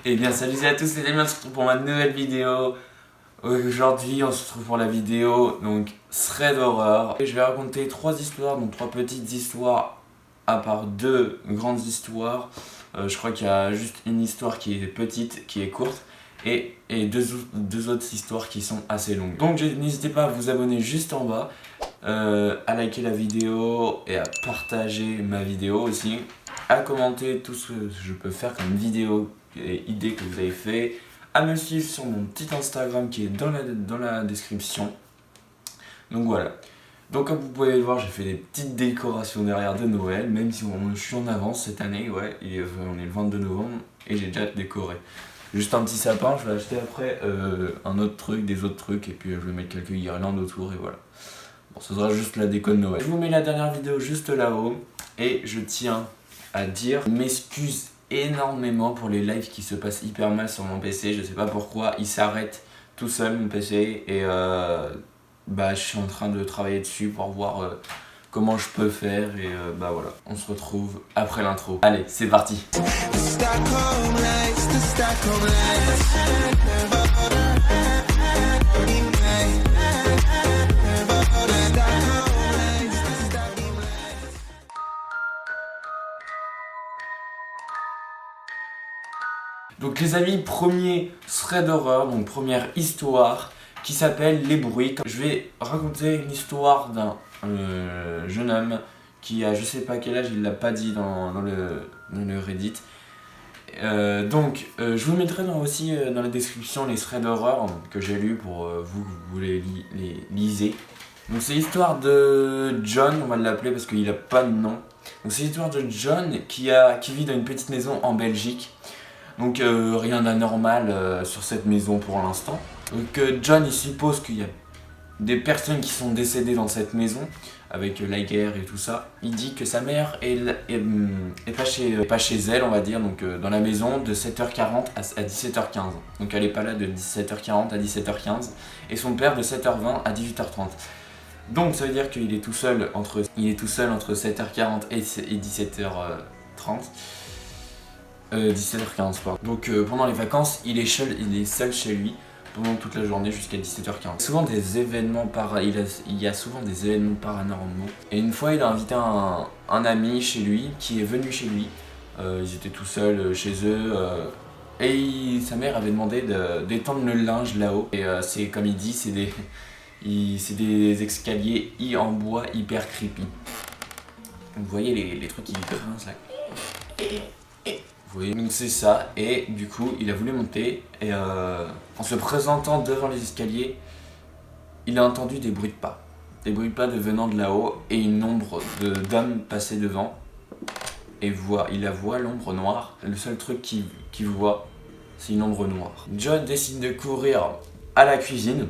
Et bien salut à tous les amis, on se retrouve pour ma nouvelle vidéo. Aujourd'hui on se retrouve pour la vidéo donc thread horreur. Je vais raconter 3 histoires, donc 3 petites histoires à part 2 grandes histoires. Je crois qu'il y a juste une histoire qui est petite, qui est courte, et deux autres histoires qui sont assez longues. Donc n'hésitez pas à vous abonner juste en bas, à liker la vidéo et à partager ma vidéo aussi, à commenter tout ce que je peux faire comme vidéo et idées que vous avez fait, à me suivre sur mon petit Instagram qui est dans la description. Donc voilà. Donc comme vous pouvez le voir, j'ai fait des petites décorations derrière de Noël, même si je suis en avance cette année, ouais, on est le 22 novembre et j'ai déjà décoré. Juste un petit sapin, je vais acheter après un autre truc, des autres trucs, et puis je vais mettre quelques guirlandes autour et voilà. Bon, ce sera juste la déco de Noël. Je vous mets la dernière vidéo juste là-haut, et je tiens à dire, je m'excuse énormément pour les lives qui se passent hyper mal sur mon PC, je sais pas pourquoi, il s'arrête tout seul mon PC, et je suis en train de travailler dessus pour voir comment je peux faire, et voilà, on se retrouve après l'intro. Allez, c'est parti. Donc les amis, premier thread d'horreur, donc première histoire qui s'appelle Les bruits. Je vais raconter une histoire d'un jeune homme qui a je sais pas quel âge, il l'a pas dit dans le Reddit. Je vous mettrai aussi dans la description les threads d'horreur que j'ai lus pour vous les lisez. Donc c'est l'histoire de John, on va l'appeler parce qu'il a pas de nom. Donc c'est l'histoire de John qui vit dans une petite maison en Belgique. Donc rien d'anormal sur cette maison pour l'instant. Donc John il suppose qu'il y a des personnes qui sont décédées dans cette maison avec la guerre et tout ça. Il dit que sa mère est pas chez elle, on va dire, donc dans la maison de 7h40 à 17h15. Donc elle est pas là de 17h40 à 17h15 et son père de 7h20 à 18h30. Donc ça veut dire qu'il est tout seul entre 7h40 et 17h30. 17h15 pardon. Donc pendant les vacances, il est seul chez lui pendant toute la journée jusqu'à 17h15. Il y a souvent des événements paranormaux. Et une fois, il a invité un ami chez lui qui est venu chez lui. Ils étaient tout seuls chez eux. Sa mère avait demandé d'étendre le linge là-haut. Et c'est comme il dit, c'est des escaliers en bois hyper creepy. Vous voyez les trucs qui grincent là. Vous voyez, donc c'est ça, et du coup il a voulu monter, et en se présentant devant les escaliers, il a entendu des bruits de pas. Des bruits de pas venant de là-haut, et une ombre d'homme passer devant, et il voit l'ombre noire. Le seul truc qu'il voit, c'est une ombre noire. John décide de courir à la cuisine,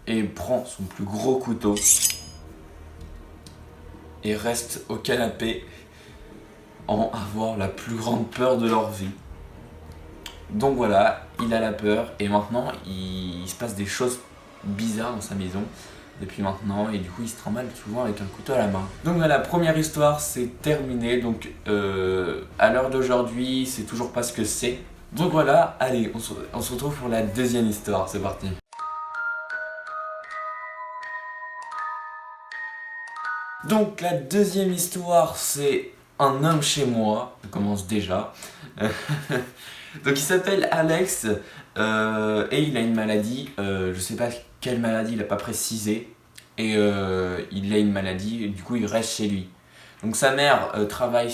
et prend son plus gros couteau, et reste au canapé, avoir la plus grande peur de leur vie. Donc voilà, il a la peur et maintenant il se passe des choses bizarres dans sa maison depuis maintenant, et du coup il se trimballe souvent avec un couteau à la main. Donc voilà, première histoire c'est terminé. Donc à l'heure d'aujourd'hui c'est toujours pas ce que c'est. Donc voilà, allez on se retrouve pour la deuxième histoire, c'est parti. Donc la deuxième histoire c'est un homme chez moi, ça commence déjà. Donc il s'appelle Alex et il a une maladie, je sais pas quelle maladie, il a pas précisé. Et il a une maladie et du coup il reste chez lui. Donc sa mère travaille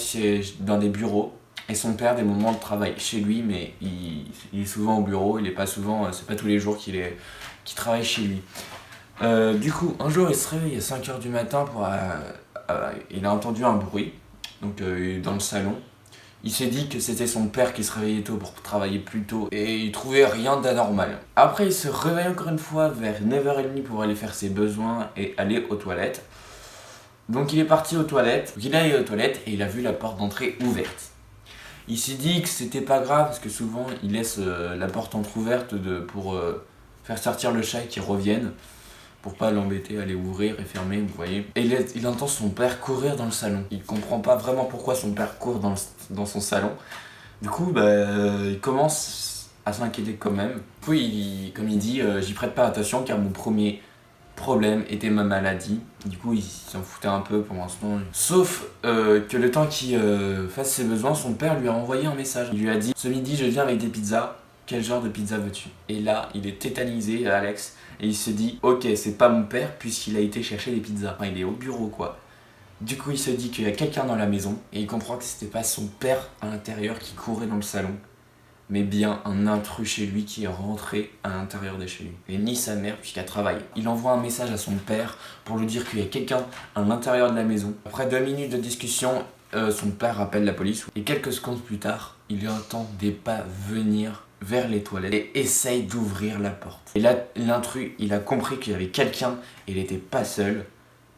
dans des bureaux et son père des moments de travail chez lui, mais il est souvent au bureau, il est pas souvent, c'est pas tous les jours qu'il travaille chez lui. Du coup un jour il se réveille à 5h du matin il a entendu un bruit. Donc dans le salon, il s'est dit que c'était son père qui se réveillait tôt pour travailler plus tôt, et il trouvait rien d'anormal. Après il se réveille encore une fois vers 9h30 pour aller faire ses besoins et aller aux toilettes. Donc il est parti aux toilettes, il est allé aux toilettes et il a vu la porte d'entrée ouverte. Il s'est dit que c'était pas grave parce que souvent il laisse la porte entrouverte pour faire sortir le chat et qu'il revienne, pour pas l'embêter, aller ouvrir et fermer, vous voyez. Et il entend son père courir dans le salon. Il comprend pas vraiment pourquoi son père court dans son salon. Du coup, il commence à s'inquiéter quand même. Du coup, comme il dit, j'y prête pas attention car mon premier problème était ma maladie. Du coup, il s'en foutait un peu pour l'instant. Sauf que le temps qu'il fasse ses besoins, son père lui a envoyé un message. Il lui a dit: ce midi, je viens avec des pizzas. Quel genre de pizza veux-tu? Et là, il est tétanisé, Alex, et il se dit: ok, c'est pas mon père puisqu'il a été chercher les pizzas. Enfin, il est au bureau, quoi. Du coup, il se dit qu'il y a quelqu'un dans la maison et il comprend que c'était pas son père à l'intérieur qui courait dans le salon, mais bien un intrus chez lui qui est rentré à l'intérieur de chez lui. Et ni sa mère puisqu'elle travaille. Il envoie un message à son père pour lui dire qu'il y a quelqu'un à l'intérieur de la maison. Après 2 minutes de discussion, son père appelle la police. Et quelques secondes plus tard, il entend des pas venir vers les toilettes et essaye d'ouvrir la porte. Et là, l'intrus, il a compris qu'il y avait quelqu'un et il n'était pas seul.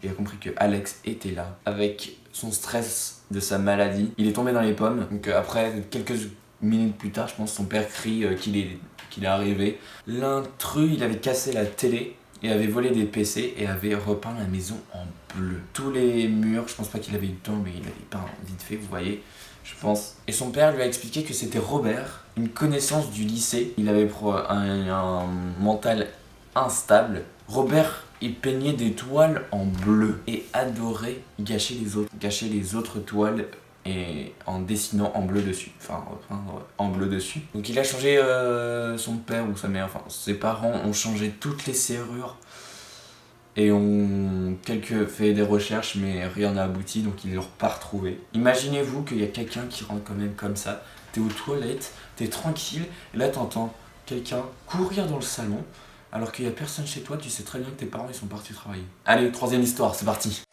Il a compris que Alex était là. Avec son stress de sa maladie, il est tombé dans les pommes. Donc après quelques minutes plus tard, je pense, son père crie qu'il est arrivé. L'intrus, il avait cassé la télé et avait volé des PC et avait repeint la maison en bleu. Tous les murs, je pense pas qu'il avait eu le temps, mais il avait peint vite fait, vous voyez, je pense. Et son père lui a expliqué que c'était Robert, une connaissance du lycée. Il avait un mental instable. Robert, il peignait des toiles en bleu et adorait gâcher les autres toiles et en dessinant en bleu dessus, enfin repeindre en bleu dessus. Donc il a changé son père ou sa mère, enfin ses parents ont changé toutes les serrures et ont fait des recherches mais rien n'a abouti, donc ils ne l'ont pas retrouvé. Imaginez-vous qu'il y a quelqu'un qui rentre quand même comme ça, t'es aux toilettes, t'es tranquille et là t'entends quelqu'un courir dans le salon alors qu'il n'y a personne chez toi, tu sais très bien que tes parents ils sont partis travailler. Allez, 3e histoire, c'est parti.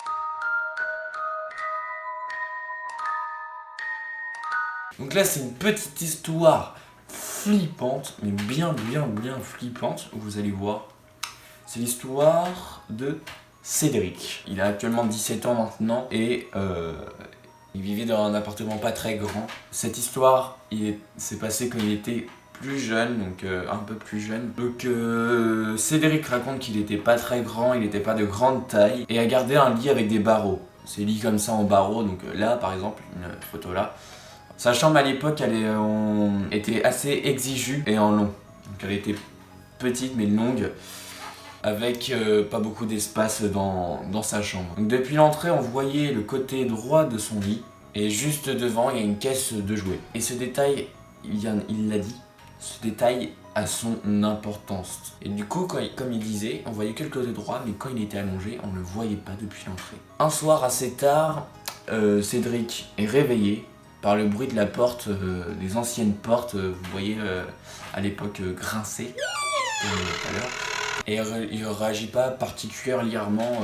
Donc là c'est une petite histoire flippante, mais bien flippante, vous allez voir. C'est l'histoire de Cédric. Il a actuellement 17 ans maintenant et il vivait dans un appartement pas très grand. Cette histoire s'est passée quand il était plus jeune, donc un peu plus jeune. Donc Cédric raconte qu'il était pas très grand, il n'était pas de grande taille et a gardé un lit avec des barreaux. Ces lits comme ça en barreaux, donc là par exemple, une photo là. Sa chambre à l'époque, était assez exiguë et en long. Donc elle était petite mais longue, avec pas beaucoup d'espace dans sa chambre. Donc depuis l'entrée, on voyait le côté droit de son lit et juste devant, il y a une caisse de jouets. Et ce détail, il l'a dit, ce détail a son importance. Et du coup, comme il disait, on voyait que le côté droit, mais quand il était allongé, on ne le voyait pas depuis l'entrée. Un soir assez tard, Cédric est réveillé par le bruit de la porte, des anciennes portes, vous voyez à l'époque grincer, tout à l'heure. Et il ne réagit pas particulièrement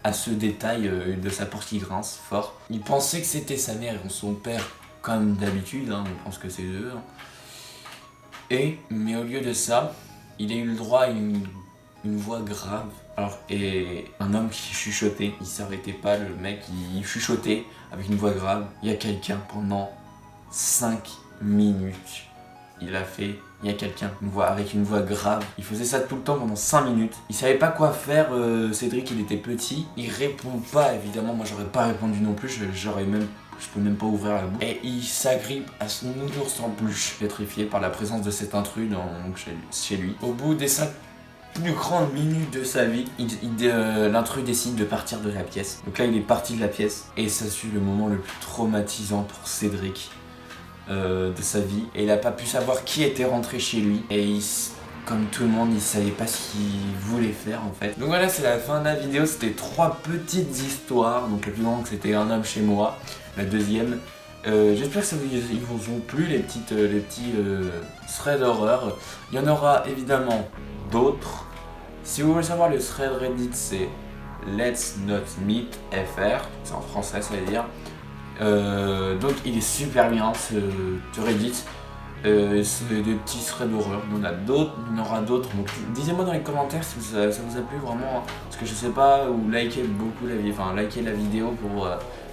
à ce détail de sa porte qui grince fort. Il pensait que c'était sa mère et son père, comme d'habitude, hein, on pense que c'est eux. Hein. Mais au lieu de ça, il a eu le droit à une voix grave. Et un homme qui chuchotait, il s'arrêtait pas, le mec il chuchotait avec une voix grave. Il y a quelqu'un pendant 5 minutes. Il y a quelqu'un, avec une voix grave. Il faisait ça tout le temps pendant 5 minutes. Il savait pas quoi faire, Cédric, il était petit. Il répond pas, évidemment, moi j'aurais pas répondu non plus, je peux même pas ouvrir la bouche. Et il s'agrippe à son ours en peluche, pétrifié par la présence de cet intrus chez lui. Au bout des 5 plus grandes minutes de sa vie, l'intrus décide de partir de la pièce. Donc là, il est parti de la pièce. Et ça fut le moment le plus traumatisant pour Cédric de sa vie. Et il n'a pas pu savoir qui était rentré chez lui. Et comme tout le monde, il savait pas ce qu'il voulait faire en fait. Donc voilà, c'est la fin de la vidéo. C'était 3 petites histoires. Donc la plus grande, c'était un homme chez moi. La deuxième, j'espère que ça vous ont plu, les petits threads d'horreur. Il y en aura évidemment d'autres. Si vous voulez savoir, le thread Reddit, c'est Let's Not Meet FR. C'est en français, ça veut dire. Donc il est super bien ce Reddit. C'est des petits threads d'horreur. Il y en aura d'autres. Donc dites-moi dans les commentaires si ça vous a plu vraiment. Parce que je sais pas, ou likez likez la vidéo pour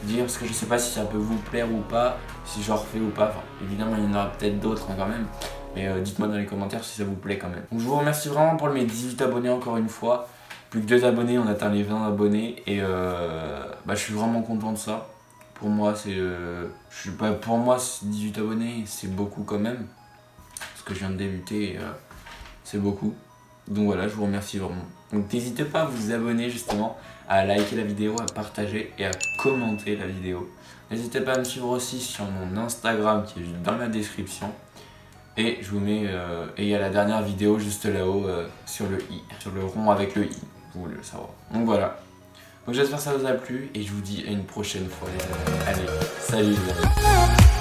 dire, parce que je sais pas si ça peut vous plaire ou pas, si j'en refais ou pas. Enfin, évidemment il y en aura peut-être d'autres hein, quand même. Mais dites-moi dans les commentaires si ça vous plaît quand même. Donc je vous remercie vraiment pour mes 18 abonnés encore une fois. Plus que 2 abonnés, on atteint les 20 abonnés. Et je suis vraiment content de ça. Pour moi, pour moi, 18 abonnés, c'est beaucoup quand même. Parce que je viens de débuter, c'est beaucoup. Donc voilà, je vous remercie vraiment. Donc n'hésitez pas à vous abonner justement, à liker la vidéo, à partager et à commenter la vidéo. N'hésitez pas à me suivre aussi sur mon Instagram qui est juste dans la description. Et je vous mets, et il y a la dernière vidéo juste là-haut sur le i, sur le rond avec le i, vous voulez le savoir. Donc voilà. Donc j'espère que ça vous a plu et je vous dis à une prochaine fois les amis. Allez, salut les amis.